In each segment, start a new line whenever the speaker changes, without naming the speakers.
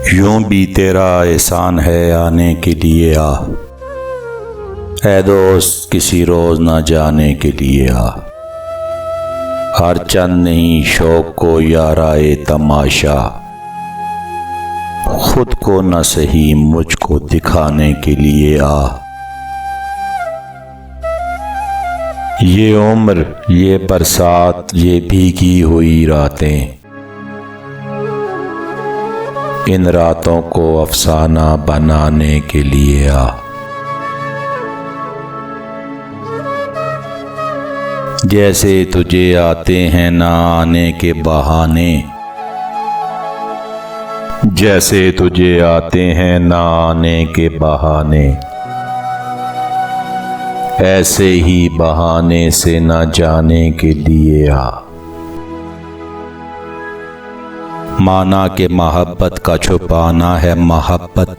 यूं भी तेरा एहसान है आने के लिए आ, ऐ दोस्त किसी रोज ना जाने के लिए आ। हर चंद नहीं शौक को याराए तमाशा, खुद को न सही मुझको दिखाने के लिए आ। ये उम्र ये बरसात ये भीगी हुई रातें, इन रातों को अफसाना बनाने के लिए आ। जैसे तुझे आते हैं ना आने के बहाने, जैसे तुझे आते हैं ना आने के बहाने, ऐसे ही बहाने से ना जाने के लिए आ। माना के मोहब्बत का छुपाना है मोहब्बत,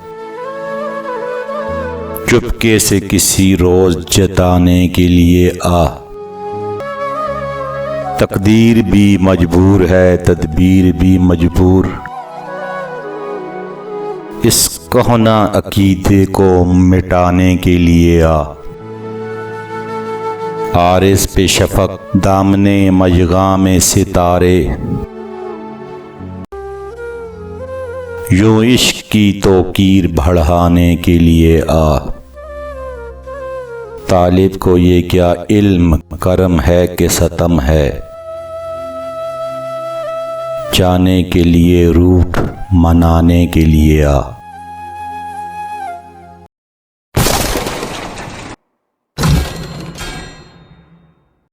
चुपके से किसी रोज जताने के लिए आ। तकदीर भी मजबूर है तदबीर भी मजबूर, इस कहना अकीदे को मिटाने के लिए आ। आरिस पे शफक दामने मजगा में सितारे, यूं इश्क की तौकीर बढ़ाने के लिए आ। तालिब को ये क्या इल्म करम है कि सतम है, जाने के लिए रूठ मनाने के लिए आ।